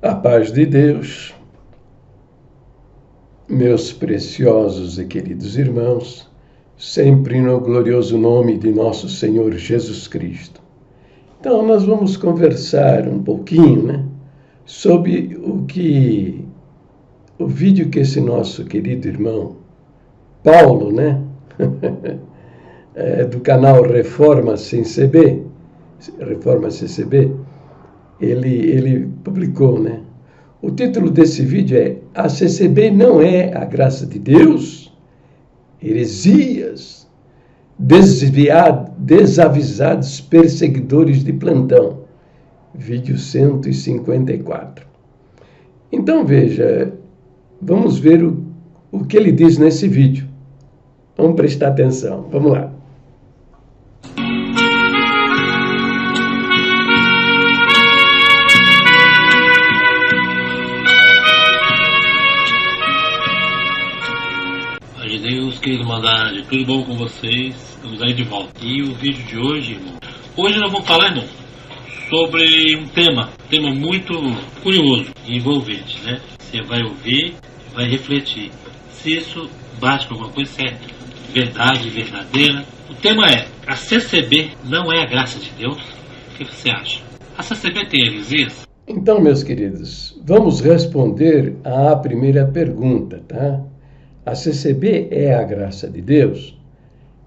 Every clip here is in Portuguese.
A paz de Deus, meus preciosos e queridos irmãos, sempre no glorioso nome de nosso Senhor Jesus Cristo. Então, nós vamos conversar um pouquinho, sobre o vídeo que esse nosso querido irmão Paulo, do canal Reforma CCB, ele publicou, O título desse vídeo é A CCB não é a graça de Deus? Heresias, desavisados perseguidores de plantão. Vídeo 154. Então veja, vamos ver o que ele diz nesse vídeo. Vamos prestar atenção, vamos lá. Deus, querido Mandade, tudo bom com vocês? Estamos aí de volta. E o vídeo de hoje, irmão, hoje nós vamos falar, irmão, sobre um tema muito curioso e envolvente, Você vai ouvir, vai refletir se isso bate com alguma coisa, se é verdade, verdadeira. O tema é, a CCB não é a graça de Deus? O que você acha? A CCB tem heresias? Então, meus queridos, vamos responder à primeira pergunta, tá? A CCB é a graça de Deus?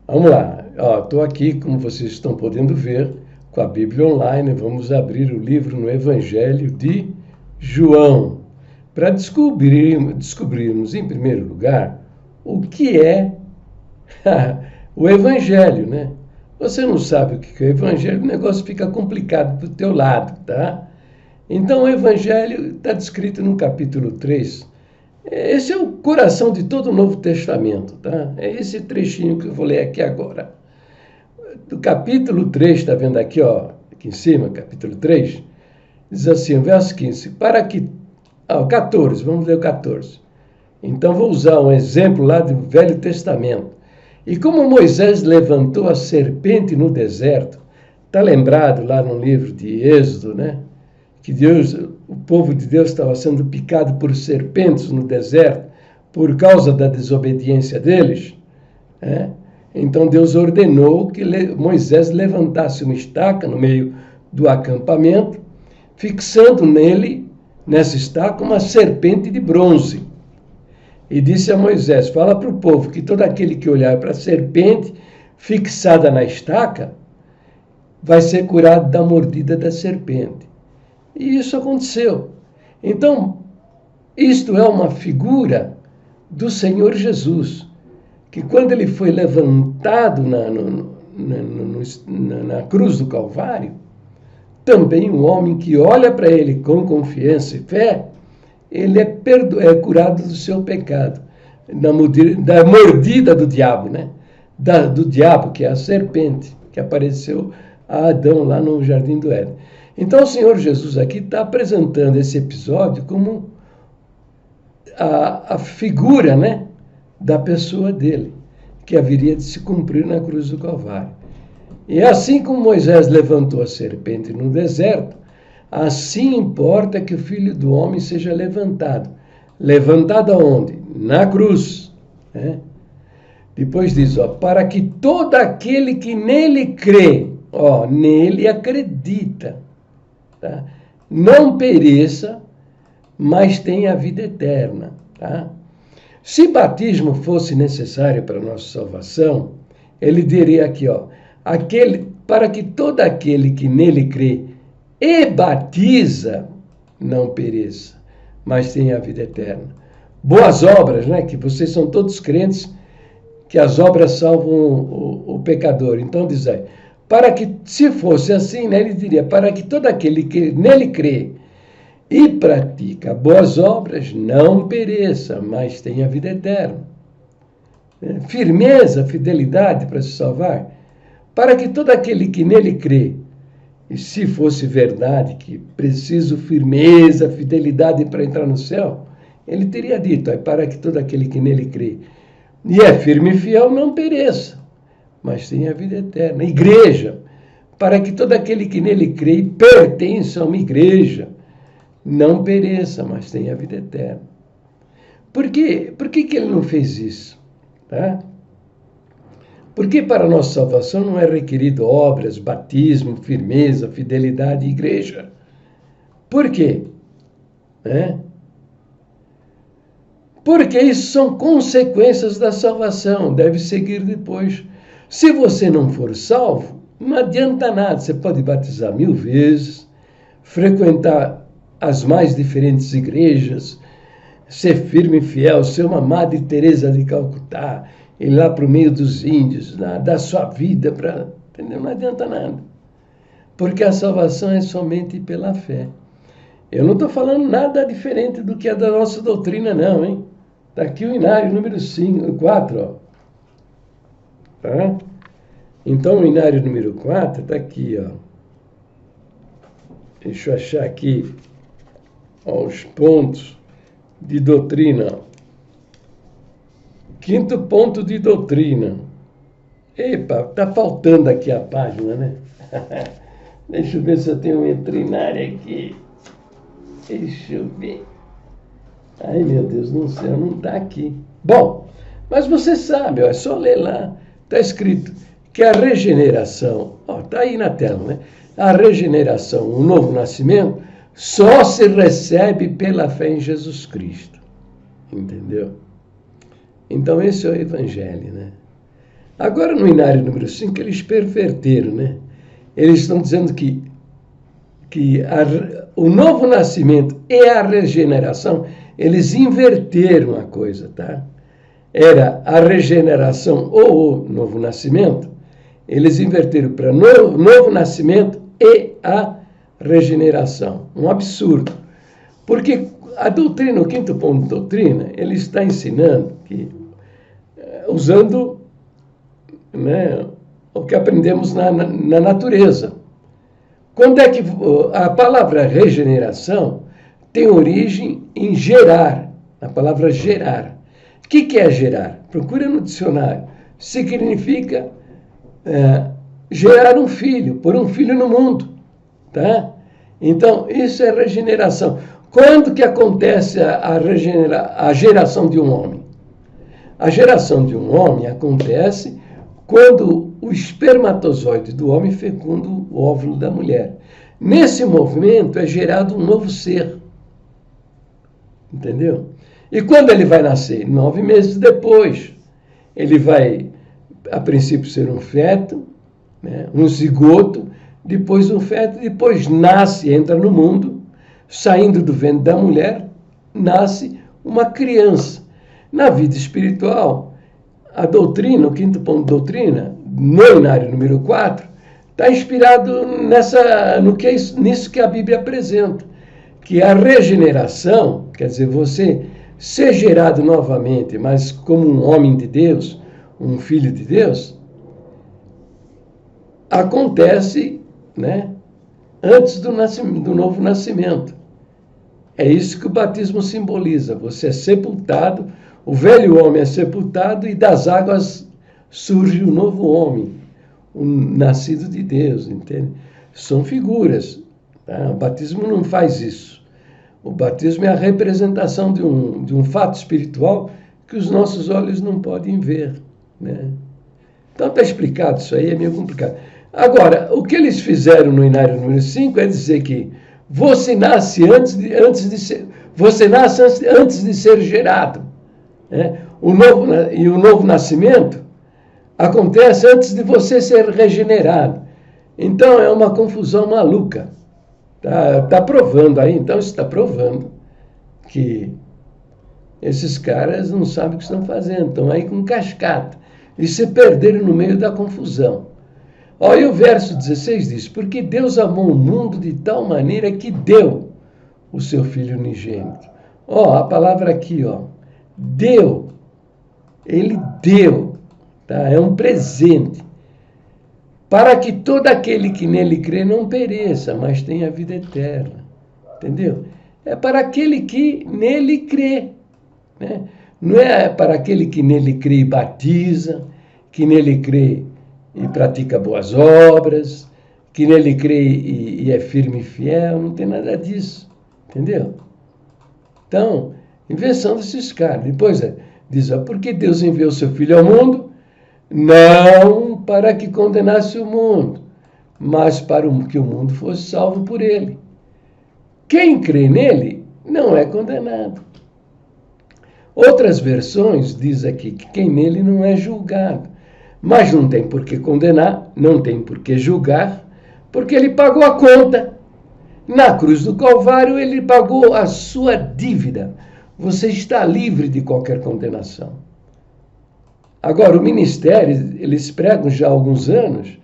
Vamos lá, estou aqui, como vocês estão podendo ver, com a Bíblia online. Vamos abrir o livro no Evangelho de João, para descobrirmos, em primeiro lugar, o que é o Evangelho, Você não sabe o que é o Evangelho, o negócio fica complicado do teu lado, tá? Então, o Evangelho está descrito no capítulo 3. Esse é o coração de todo o Novo Testamento, tá? É esse trechinho que eu vou ler aqui agora. Do capítulo 3, está vendo aqui, aqui em cima, capítulo 3, diz assim, verso 15, 14, vamos ler o 14. Então vou usar um exemplo lá do Velho Testamento. E como Moisés levantou a serpente no deserto, está lembrado lá no livro de Êxodo, que o povo de Deus estava sendo picado por serpentes no deserto por causa da desobediência deles. Então Deus ordenou que Moisés levantasse uma estaca no meio do acampamento, fixando nessa estaca, uma serpente de bronze. E disse a Moisés, fala para o povo que todo aquele que olhar para a serpente fixada na estaca vai ser curado da mordida da serpente. E isso aconteceu. Então, isto é uma figura do Senhor Jesus, que quando ele foi levantado na cruz do Calvário, também um homem que olha para ele com confiança e fé, ele é curado do seu pecado, da mordida do diabo, do diabo, que é a serpente, que apareceu a Adão lá no Jardim do Éden. Então, o Senhor Jesus aqui está apresentando esse episódio como a figura, da pessoa dele, que haveria de se cumprir na cruz do Calvário. E assim como Moisés levantou a serpente no deserto, assim importa que o Filho do Homem seja levantado. Levantado aonde? Na cruz. Depois diz, para que todo aquele que nele crê, nele acredita, não pereça, mas tenha a vida eterna. Tá? Se batismo fosse necessário para a nossa salvação, ele diria aqui, para que todo aquele que nele crê e batiza não pereça, mas tenha a vida eterna. Boas obras, que vocês são todos crentes, que as obras salvam o pecador. Então diz aí, para que, se fosse assim, ele diria, para que todo aquele que nele crê e pratica boas obras não pereça, mas tenha vida eterna. Firmeza, fidelidade para se salvar, para que todo aquele que nele crê, e se fosse verdade que preciso firmeza, fidelidade para entrar no céu, ele teria dito, para que todo aquele que nele crê e é firme e fiel não pereça, mas tenha a vida eterna. Igreja, para que todo aquele que nele crê e pertence a uma igreja, não pereça, mas tenha vida eterna. Por quê? Por que ele não fez isso? Tá? Porque para a nossa salvação não é requerido obras, batismo, firmeza, fidelidade e igreja. Por quê? Porque isso são consequências da salvação, deve seguir depois. Se você não for salvo, não adianta nada. Você pode batizar 1000 vezes, frequentar as mais diferentes igrejas, ser firme e fiel, ser uma Madre Teresa de Calcutá, ir lá para o meio dos índios, dar sua vida para... Entendeu? Não adianta nada. Porque a salvação é somente pela fé. Eu não estou falando nada diferente do que é da nossa doutrina, não, hein? Está aqui o Inário número 4, ó. Tá? Então, o Inário número 4 está aqui, ó. Deixa eu achar aqui, ó, os pontos de doutrina. 5º ponto de doutrina. Epa, tá faltando aqui a página, né? Deixa eu ver se eu tenho um veterinário aqui. Deixa eu ver. Ai, meu Deus, não sei, não está aqui. Bom, mas você sabe, ó, é só ler lá. Está escrito que a regeneração, está aí na tela, né? A regeneração, o novo nascimento, só se recebe pela fé em Jesus Cristo. Entendeu? Então esse é o Evangelho, né? Agora no Inário número 5 eles perverteram, né? Eles estão dizendo que o novo nascimento e a regeneração, eles inverteram a coisa, tá? Era a regeneração ou o novo nascimento, eles inverteram para novo nascimento e a regeneração. Um absurdo. Porque a doutrina, o 5º ponto de doutrina, ele está ensinando que, usando, né, o que aprendemos na natureza. Quando é que a palavra regeneração tem origem em gerar, a palavra gerar. O que é gerar? Procura no dicionário. Significa gerar um filho, pôr um filho no mundo. Tá? Então, isso é regeneração. Quando que acontece a geração de um homem? A geração de um homem acontece quando o espermatozoide do homem fecunda o óvulo da mulher. Nesse movimento é gerado um novo ser. Entendeu? E quando ele vai nascer? 9 meses depois. Ele vai, a princípio, ser um feto, né? Um zigoto, depois um feto, depois nasce, entra no mundo, saindo do ventre da mulher, nasce uma criança. Na vida espiritual, a doutrina, o 5º ponto de doutrina, no Inário número 4, está inspirado nisso que a Bíblia apresenta, que a regeneração, quer dizer, você ser gerado novamente, mas como um homem de Deus, um filho de Deus, acontece, né, antes do novo nascimento. É isso que o batismo simboliza. Você é sepultado, o velho homem é sepultado e das águas surge o novo homem, o nascido de Deus, entende? São figuras. Tá? O batismo não faz isso. O batismo é a representação de um fato espiritual que os nossos olhos não podem ver, né? Então está explicado isso aí, é meio complicado. Agora, o que eles fizeram no Inário número 5 é dizer que você nasce antes de ser gerado, né? O novo nascimento acontece antes de você ser regenerado. Então é uma confusão maluca. Tá provando aí, então isso está provando que esses caras não sabem o que estão fazendo, estão aí com cascata e se perderam no meio da confusão. Olha, o verso 16 diz: porque Deus amou o mundo de tal maneira que deu o seu Filho unigênito. A palavra aqui, deu. Ele deu, tá? É um presente. Para que todo aquele que nele crê não pereça, mas tenha vida eterna. Entendeu? É para aquele que nele crê, né? Não é para aquele que nele crê e batiza, que nele crê e pratica boas obras, que nele crê e é firme e fiel, não tem nada disso. Entendeu? Então, invenção desses caras. Depois diz, porque Deus enviou seu Filho ao mundo, não para que condenasse o mundo, mas para que o mundo fosse salvo por ele. Quem crê nele não é condenado. Outras versões diz aqui que quem nele não é julgado. Mas não tem por que condenar, não tem por que julgar, porque ele pagou a conta. Na cruz do Calvário, ele pagou a sua dívida. Você está livre de qualquer condenação. Agora, o ministério, eles pregam já há alguns anos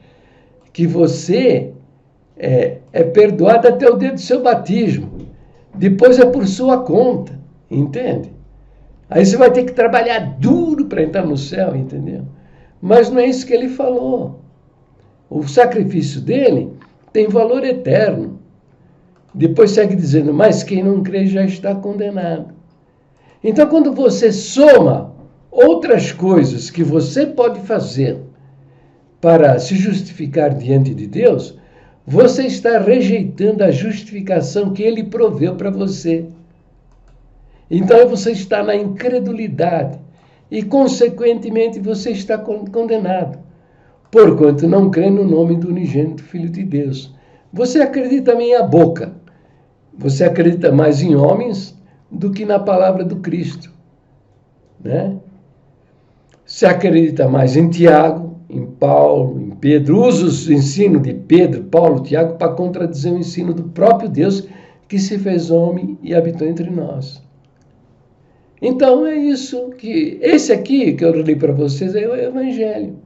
que você é perdoado até o dia do seu batismo. Depois é por sua conta, entende? Aí você vai ter que trabalhar duro para entrar no céu, entendeu? Mas não é isso que ele falou. O sacrifício dele tem valor eterno. Depois segue dizendo, mas quem não crê já está condenado. Então, quando você soma outras coisas que você pode fazer para se justificar diante de Deus, você está rejeitando a justificação que ele proveu para você. Então você está na incredulidade e, consequentemente, você está condenado, porquanto não crê no nome do unigênito Filho de Deus. Você acredita meia boca. Você acredita mais em homens do que na palavra do Cristo, né? Você acredita mais em Tiago, em Paulo, em Pedro. Usa o ensino de Pedro, Paulo, Tiago para contradizer o ensino do próprio Deus que se fez homem e habitou entre nós. Então é isso que... Esse aqui que eu li para vocês é o Evangelho.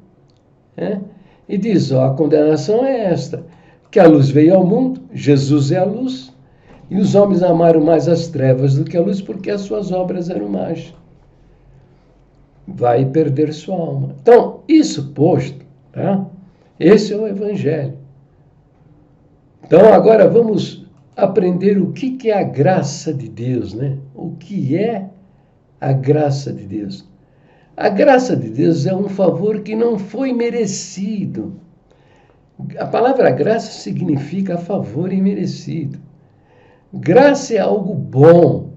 Né? E diz, a condenação é esta, que a luz veio ao mundo, Jesus é a luz, e os homens amaram mais as trevas do que a luz, porque as suas obras eram más. Vai perder sua alma. Então, isso posto, tá? Esse é o Evangelho. Então, agora vamos aprender o que é a graça de Deus, né? O que é a graça de Deus? A graça de Deus é um favor que não foi merecido. A palavra graça significa favor imerecido. Graça é algo bom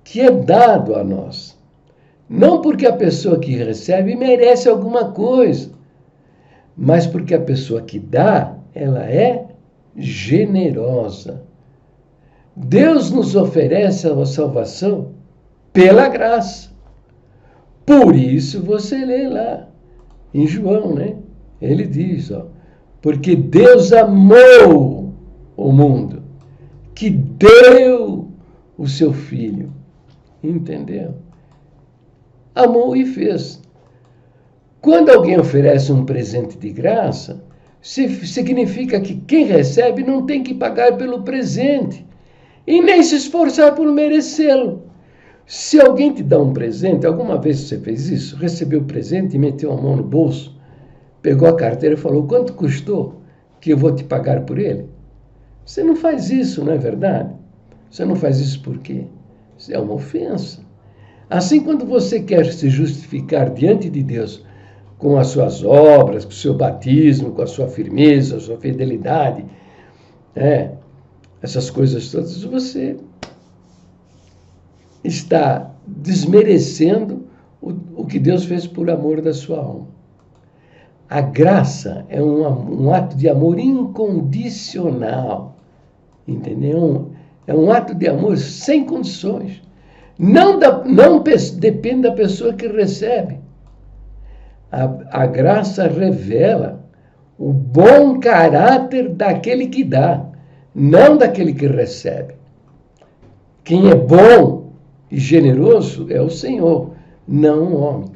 que é dado a nós. Não porque a pessoa que recebe merece alguma coisa, mas porque a pessoa que dá, ela é generosa. Deus nos oferece a salvação pela graça. Por isso você lê lá em João, né? Ele diz, porque Deus amou o mundo, que deu o seu Filho. Entendeu? Amou e fez. Quando alguém oferece um presente de graça, significa que quem recebe não tem que pagar pelo presente e nem se esforçar por merecê-lo. Se alguém te dá um presente, alguma vez você fez isso? Recebeu o presente e meteu a mão no bolso, pegou a carteira e falou, quanto custou que eu vou te pagar por ele? Você não faz isso, não é verdade? Você não faz isso por quê? Isso é uma ofensa. Assim, quando você quer se justificar diante de Deus com as suas obras, com o seu batismo, com a sua firmeza, a sua fidelidade, essas coisas todas, você está desmerecendo o que Deus fez por amor da sua alma. A graça é um ato de amor incondicional, entendeu? É um ato de amor sem condições. Não depende da pessoa que recebe. A graça revela o bom caráter daquele que dá, não daquele que recebe. Quem é bom e generoso é o Senhor, não o homem.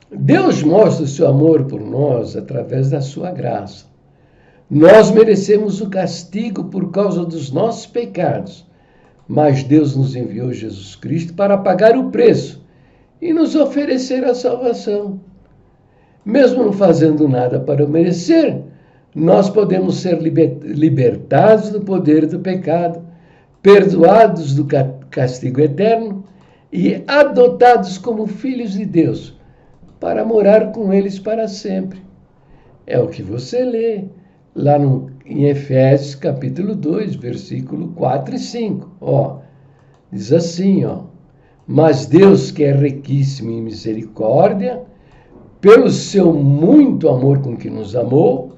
Deus mostra o seu amor por nós através da sua graça. Nós merecemos o castigo por causa dos nossos pecados, mas Deus nos enviou Jesus Cristo para pagar o preço e nos oferecer a salvação. Mesmo não fazendo nada para merecer, nós podemos ser libertados do poder do pecado, perdoados do castigo eterno e adotados como filhos de Deus, para morar com eles para sempre. É o que você lê lá em Efésios capítulo 2, versículo 4 e 5. Diz assim, mas Deus, que é riquíssimo em misericórdia, pelo seu muito amor com que nos amou,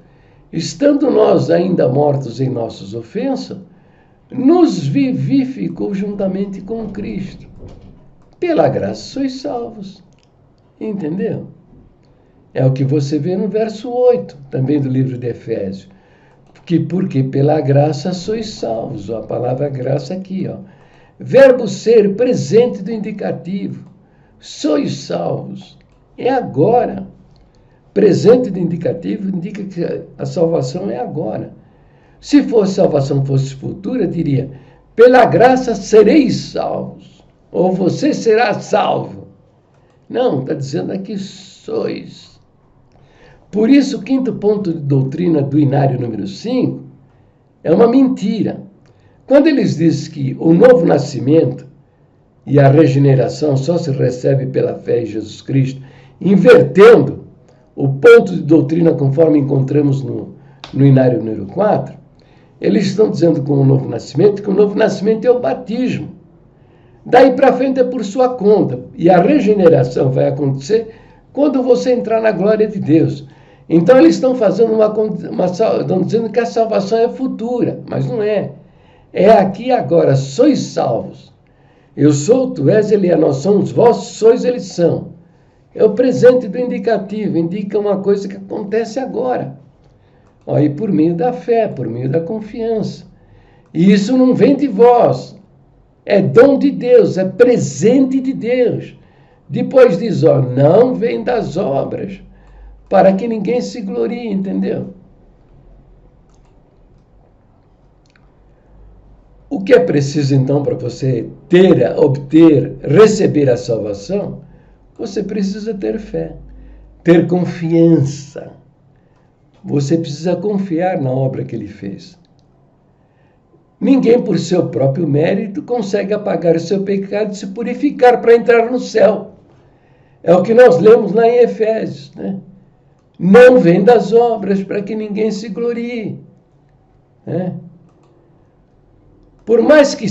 estando nós ainda mortos em nossas ofensas, nos vivificou juntamente com Cristo. Pela graça sois salvos. Entendeu? É o que você vê no verso 8, também do livro de Efésios. Porque pela graça sois salvos. A palavra graça aqui, Verbo ser, presente do indicativo. Sois salvos. É agora. Presente do indicativo indica que a salvação é agora. Se fosse salvação fosse futura, diria, pela graça sereis salvos. Ou você será salvo. Não, está dizendo aqui sois. Por isso, o quinto ponto de doutrina do Inário número 5 é uma mentira. Quando eles dizem que o novo nascimento e a regeneração só se recebe pela fé em Jesus Cristo, invertendo o ponto de doutrina conforme encontramos no Inário número 4, eles estão dizendo com o novo nascimento que o novo nascimento é o batismo. Daí para frente é por sua conta. E a regeneração vai acontecer quando você entrar na glória de Deus. Então eles estão fazendo estão dizendo que a salvação é futura, mas não é. É aqui e agora, sois salvos. Eu sou, tu és, ele é, nós somos, vós sois, eles são. É o presente do indicativo, indica uma coisa que acontece agora. E por meio da fé, por meio da confiança. E isso não vem de vós, é dom de Deus, é presente de Deus. Depois diz, não vem das obras, para que ninguém se glorie, entendeu? O que é preciso, então, para você receber a salvação? Você precisa ter fé, ter confiança. Você precisa confiar na obra que ele fez. Ninguém, por seu próprio mérito, consegue apagar o seu pecado e se purificar para entrar no céu. É o que nós lemos lá em Efésios, né? Não vem das obras para que ninguém se glorie, né? Por mais que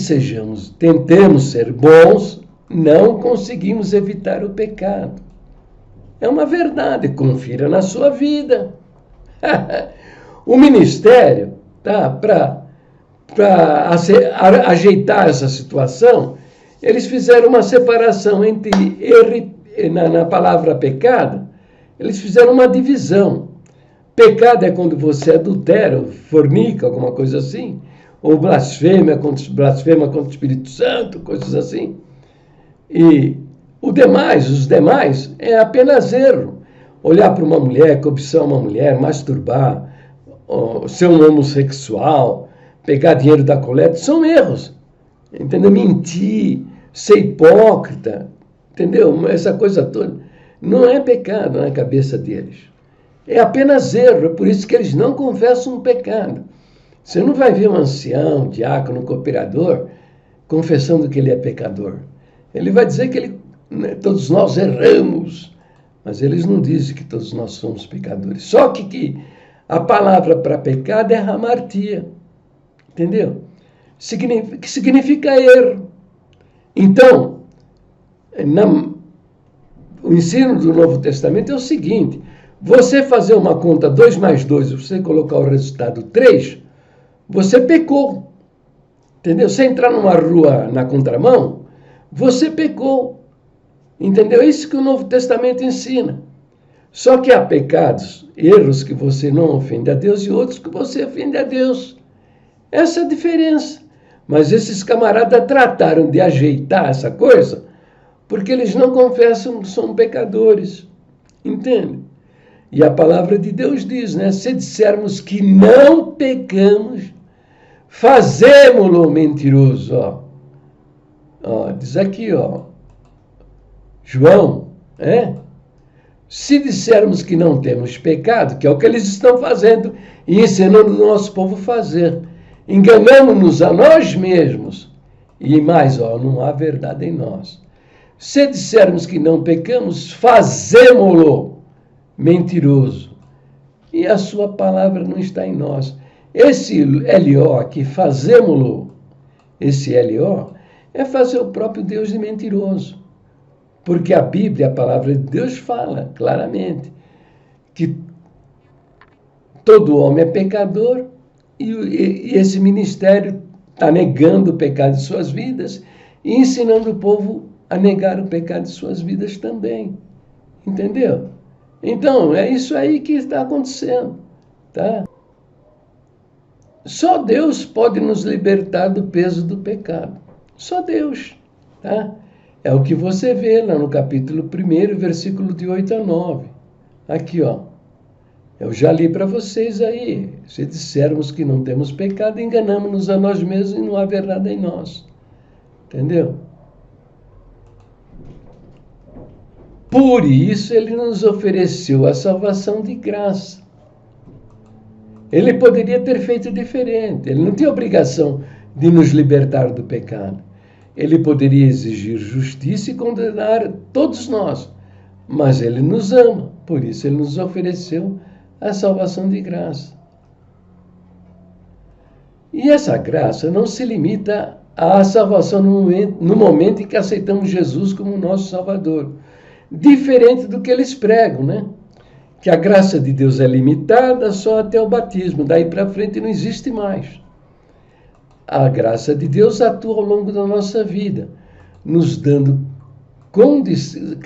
tentemos ser bons, não conseguimos evitar o pecado. É uma verdade, confira na sua vida. O ministério, para ajeitar essa situação, eles fizeram uma separação entre na palavra pecado, eles fizeram uma divisão. Pecado é quando você adultera, fornica, alguma coisa assim, ou blasfema contra o Espírito Santo, coisas assim. E os demais é apenas erro. Olhar para uma mulher, cobiçar uma mulher, masturbar, ser um homossexual, pegar dinheiro da coleta, são erros. Entendeu? Mentir, ser hipócrita, entendeu? Essa coisa toda não é pecado na cabeça deles. É apenas erro, é por isso que eles não confessam o pecado. Você não vai ver um ancião, diácono, cooperador, confessando que ele é pecador. Ele vai dizer que todos nós erramos, mas eles não dizem que todos nós somos pecadores. Só que a palavra para pecado é hamartia, entendeu? Que significa erro. Então, o ensino do Novo Testamento é o seguinte: você fazer uma conta 2 mais 2, você colocar o resultado 3, você pecou, entendeu? Você entrar numa rua na contramão, você pecou, entendeu? É isso que o Novo Testamento ensina. Só que há pecados, erros que você não ofende a Deus e outros que você ofende a Deus. Essa é a diferença. Mas esses camaradas trataram de ajeitar essa coisa porque eles não confessam que são pecadores, entende? E a palavra de Deus diz, né? Se dissermos que não pecamos, fazemo-lo mentiroso, diz aqui, João, se dissermos que não temos pecado, que é o que eles estão fazendo e ensinando o nosso povo a fazer, enganamos-nos a nós mesmos e mais, não há verdade em nós. Se dissermos que não pecamos, fazemo-lo mentiroso e a sua palavra não está em nós. Esse LO aqui, fazemos-lo, esse LO, é fazer o próprio Deus de mentiroso. Porque a Bíblia, a palavra de Deus, fala claramente que todo homem é pecador e esse ministério está negando o pecado de suas vidas e ensinando o povo a negar o pecado de suas vidas também. Entendeu? Então, é isso aí que está acontecendo, tá? Só Deus pode nos libertar do peso do pecado. Só Deus, tá? É o que você vê lá no capítulo 1, versículo de 8 a 9. Aqui, ó. Eu já li para vocês aí. Se dissermos que não temos pecado, enganamos-nos a nós mesmos e não há verdade em nós. Entendeu? Por isso ele nos ofereceu a salvação de graça. Ele poderia ter feito diferente. Ele não tinha obrigação de nos libertar do pecado. Ele poderia exigir justiça e condenar todos nós. Mas ele nos ama. Por isso ele nos ofereceu a salvação de graça. E essa graça não se limita à salvação no momento em que aceitamos Jesus como nosso Salvador. Diferente do que eles pregam, né? Que a graça de Deus é limitada só até o batismo. Daí para frente não existe mais. A graça de Deus atua ao longo da nossa vida, nos dando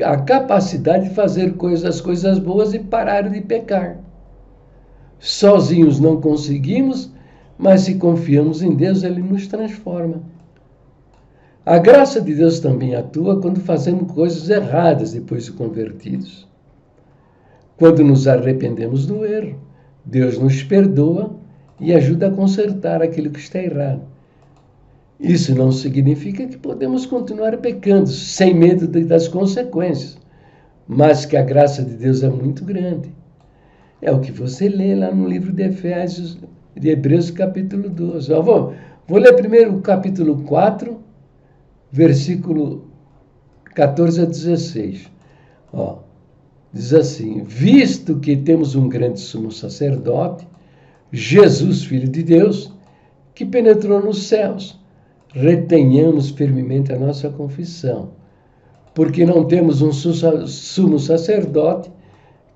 a capacidade de fazer as coisas boas e parar de pecar. Sozinhos não conseguimos, mas se confiamos em Deus, Ele nos transforma. A graça de Deus também atua quando fazemos coisas erradas depois de convertidos. Quando nos arrependemos do erro, Deus nos perdoa e ajuda a consertar aquilo que está errado. Isso não significa que podemos continuar pecando sem medo das consequências, mas que a graça de Deus é muito grande. É o que você lê lá no livro de Efésios, de Hebreus, capítulo 12. Vou ler primeiro o capítulo 4, versículo 14 a 16. Diz assim: visto que temos um grande sumo sacerdote, Jesus, Filho de Deus, que penetrou nos céus, retenhamos firmemente a nossa confissão, porque não temos um sumo sacerdote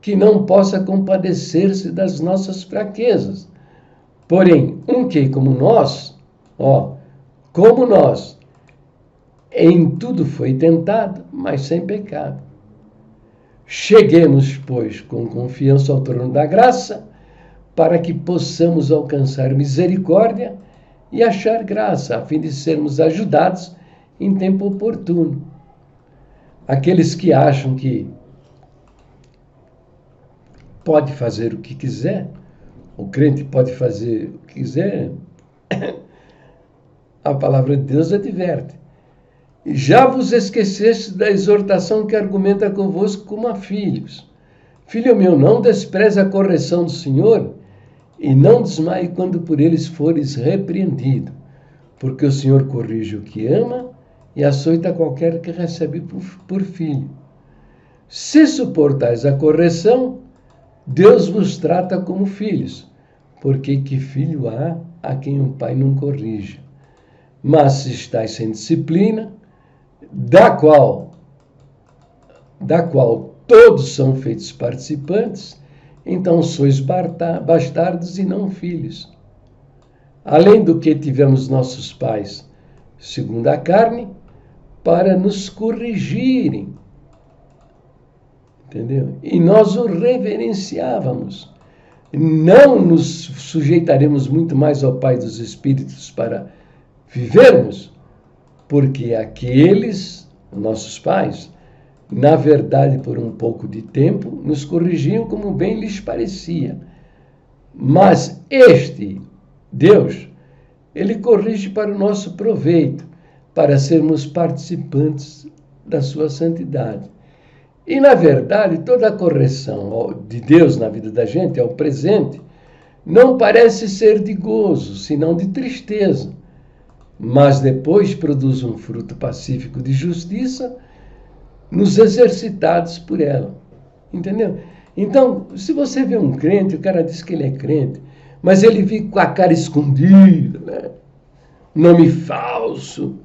que não possa compadecer-se das nossas fraquezas. Porém, que, como nós, em tudo foi tentado, mas sem pecado. Cheguemos, pois, com confiança ao trono da graça, para que possamos alcançar misericórdia e achar graça, a fim de sermos ajudados em tempo oportuno. Aqueles que acham que pode fazer o que quiser, o crente pode fazer o que quiser, a palavra de Deus adverte: já vos esqueceste da exortação que argumenta convosco como a filhos. Filho meu, não despreze a correção do Senhor, e não desmaie quando por eles fores repreendido, porque o Senhor corrige o que ama e açoita qualquer que recebe por filho. Se suportais a correção, Deus vos trata como filhos, porque que filho há a quem o pai não corrija? Mas se estáis sem disciplina, da qual todos são feitos participantes, então sois bastardos e não filhos. Além do que tivemos nossos pais, segundo a carne, para nos corrigirem. Entendeu? E nós o reverenciávamos. Não nos sujeitaremos muito mais ao Pai dos Espíritos para vivermos, porque aqueles, nossos pais, na verdade, por um pouco de tempo, nos corrigiam como bem lhes parecia. Mas este, Deus, Ele corrige para o nosso proveito, para sermos participantes da sua santidade. E, na verdade, toda a correção de Deus na vida da gente, ao presente, não parece ser de gozo, senão de tristeza. Mas depois produz um fruto pacífico de justiça nos exercitados por ela. Entendeu? Então, se você vê um crente, o cara diz que ele é crente, mas ele fica com a cara escondida, né? Nome falso,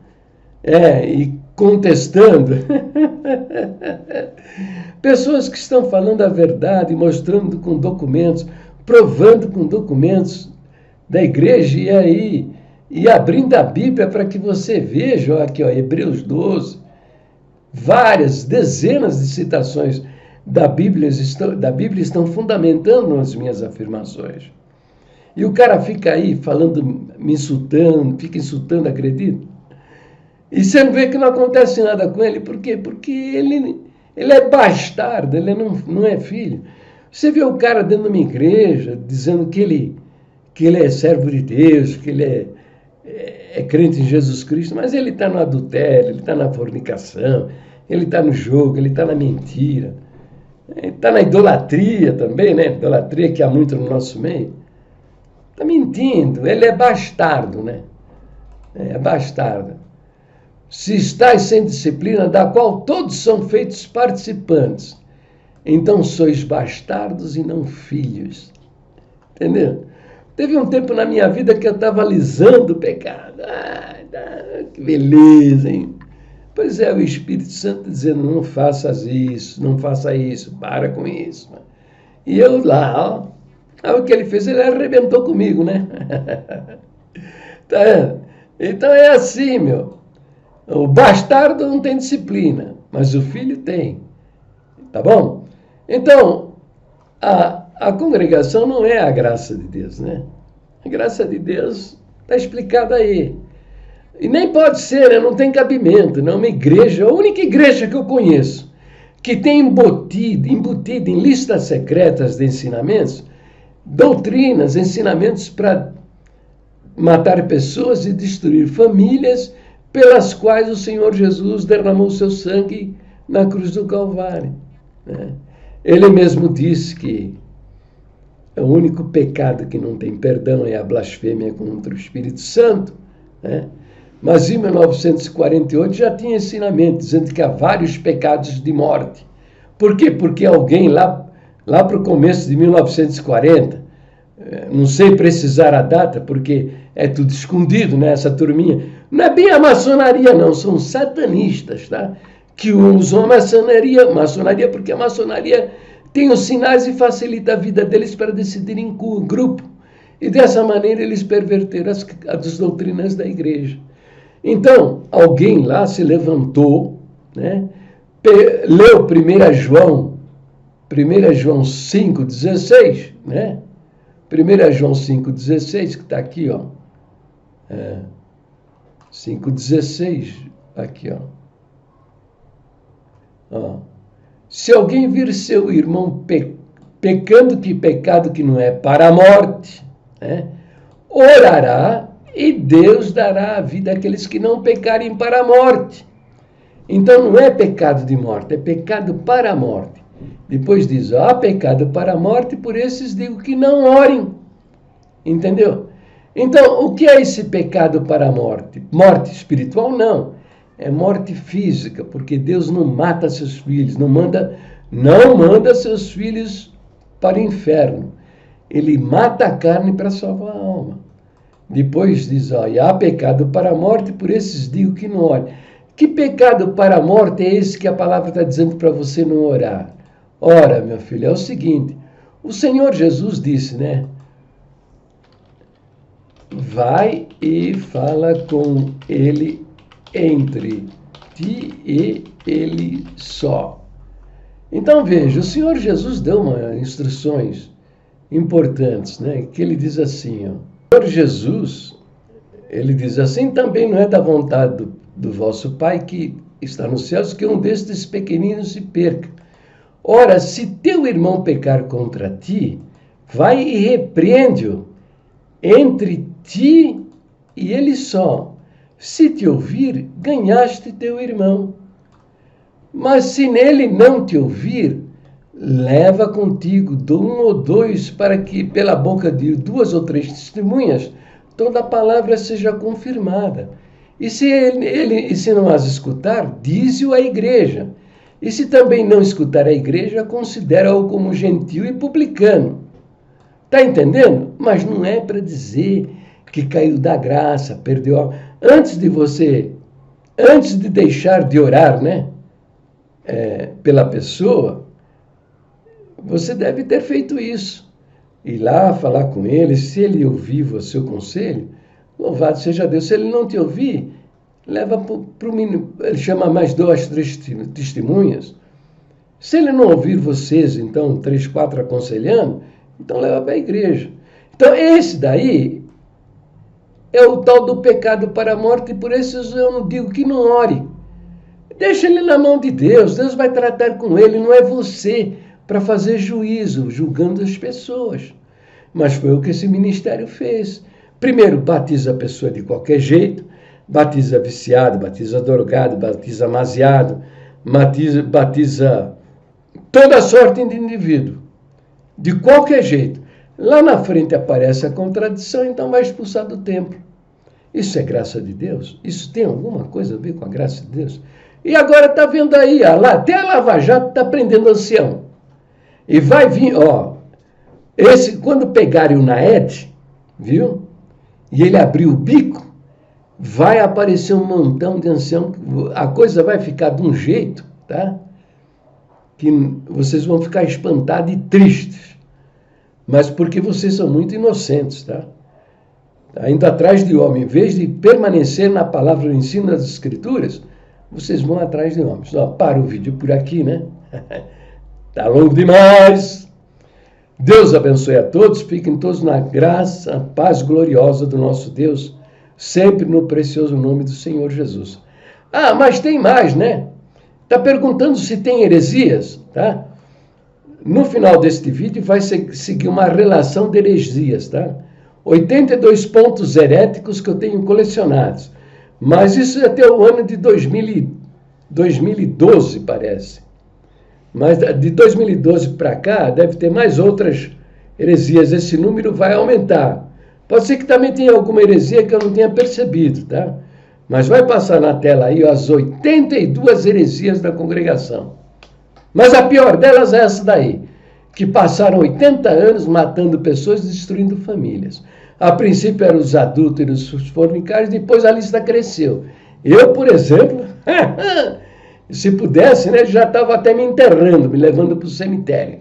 e contestando. Pessoas que estão falando a verdade, mostrando com documentos, provando com documentos da igreja, e abrindo a Bíblia para que você veja, aqui, Hebreus 12, várias, dezenas de citações da Bíblia estão fundamentando as minhas afirmações. E o cara fica aí falando, me insultando, fica insultando, acredita? E você não vê que não acontece nada com ele. Por quê? Porque ele é bastardo, ele não é filho. Você vê o cara dentro de uma igreja dizendo que ele é servo de Deus, que ele é crente em Jesus Cristo, mas ele está no adultério, ele está na fornicação, ele está no jogo, ele está na mentira, ele está na idolatria também, né? Idolatria que há muito no nosso meio. Está mentindo, ele é bastardo, né? É bastardo. Se estáis sem disciplina, da qual todos são feitos participantes, então sois bastardos e não filhos. Entendeu? Teve um tempo na minha vida que eu estava alisando o pecado. Que beleza, hein? Pois é, o Espírito Santo dizendo, não faças isso, não faça isso, para com isso. E eu lá, o que ele fez, ele arrebentou comigo, né? Tá? Então é assim, meu. O bastardo não tem disciplina, mas o filho tem. Tá bom? Então, a congregação não é a graça de Deus, né? A graça de Deus está explicada aí. E nem pode ser, né? Não tem cabimento. Não é uma igreja, a única igreja que eu conheço que tem embutido em listas secretas de ensinamentos, doutrinas, ensinamentos para matar pessoas e destruir famílias, pelas quais o Senhor Jesus derramou seu sangue na cruz do Calvário. Né? Ele mesmo disse que o único pecado que não tem perdão é a blasfêmia contra o Espírito Santo. Né? Mas em 1948 já tinha ensinamento dizendo que há vários pecados de morte. Por quê? Porque alguém lá para o começo de 1940, não sei precisar a data, porque é tudo escondido, né? Essa turminha. Não é bem a maçonaria, não. São satanistas, tá? Que usam a maçonaria porque a maçonaria tem os sinais e facilita a vida deles para decidirem em grupo. E dessa maneira eles perverteram as doutrinas da igreja. Então, alguém lá se levantou, né? Leu 1 João 5,16, né? 1 João 5,16, que está aqui, ó. 5,16, aqui, ó. Se alguém vir seu irmão pecando pecado que não é para a morte, né? Orará e Deus dará a vida àqueles que não pecarem para a morte. Então não é pecado de morte, é pecado para a morte. Depois diz, há pecado para a morte, por esses digo que não orem. Entendeu? Então, o que é esse pecado para a morte? Morte espiritual, não. É morte física, porque Deus não mata seus filhos, não manda seus filhos para o inferno. Ele mata a carne para salvar a alma. Depois diz, e há pecado para a morte, por esses digo que não orem. Que pecado para a morte é esse que a palavra está dizendo para você não orar? Ora, meu filho, é o seguinte, o Senhor Jesus disse, né? Vai e fala com ele entre ti e ele só. Então veja, o Senhor Jesus deu instruções importantes, né? Que ele diz assim, ó. O Senhor Jesus, ele diz assim, também não é da vontade do vosso Pai que está nos céus que um destes pequeninos se perca. Ora, se teu irmão pecar contra ti, vai e repreende-o entre ti e ele só. Se te ouvir, ganhaste teu irmão. Mas se nele não te ouvir, leva contigo um ou dois, para que pela boca de 2 ou 3 testemunhas toda a palavra seja confirmada. E se não as escutar, dize-o à igreja. E se também não escutar a igreja, considera-o como gentil e publicano. Está entendendo? Mas não é para dizer que caiu da graça, perdeu. Antes de deixar de orar, né? Pela pessoa, você deve ter feito isso. Ir lá falar com ele, se ele ouvir o seu conselho, louvado seja Deus. Se ele não te ouvir, leva para o menino, ele chama mais 2, 3 testemunhas. Se ele não ouvir vocês, então, 3, 4 aconselhando, então leva para a igreja. Então, esse daí é o tal do pecado para a morte, e por isso eu não digo que não ore. Deixa ele na mão de Deus, Deus vai tratar com ele, não é você para fazer juízo, julgando as pessoas. Mas foi o que esse ministério fez. Primeiro, batiza a pessoa de qualquer jeito, batiza viciado, batiza drogado, batiza amaziado, batiza toda sorte de indivíduo, de qualquer jeito. Lá na frente aparece a contradição, então vai expulsar do templo. Isso é graça de Deus? Isso tem alguma coisa a ver com a graça de Deus? E agora está vendo aí, lá, até a Lava Jato está prendendo ancião. E vai vir, quando pegarem o Naed, viu? E ele abrir o bico, vai aparecer um montão de ancião, a coisa vai ficar de um jeito, tá? Que vocês vão ficar espantados e tristes. Mas porque vocês são muito inocentes, tá? Indo atrás de homem, em vez de permanecer na palavra do ensino das Escrituras, vocês vão atrás de homens. Para o vídeo por aqui, né? Está longo demais. Deus abençoe a todos, fiquem todos na graça, paz gloriosa do nosso Deus, sempre no precioso nome do Senhor Jesus. Mas tem mais, né? Está perguntando se tem heresias, tá? No final deste vídeo vai seguir uma relação de heresias, tá? 82 pontos heréticos que eu tenho colecionados. Mas isso é até o ano de 2012, parece. Mas de 2012 para cá, deve ter mais outras heresias. Esse número vai aumentar. Pode ser que também tenha alguma heresia que eu não tenha percebido, tá? Mas vai passar na tela aí as 82 heresias da congregação. Mas a pior delas é essa daí, que passaram 80 anos matando pessoas e destruindo famílias. A princípio eram os adúlteros, os fornicários, depois a lista cresceu. Eu, por exemplo, se pudesse, né, já estava até me enterrando, me levando para o cemitério.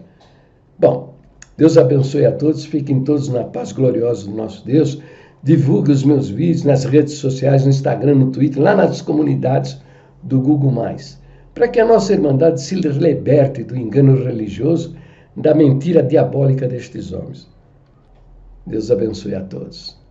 Bom, Deus abençoe a todos, fiquem todos na paz gloriosa do nosso Deus. Divulgue os meus vídeos nas redes sociais, no Instagram, no Twitter, lá nas comunidades do Google+, para que a nossa Irmandade se liberte do engano religioso, da mentira diabólica destes homens. Deus abençoe a todos.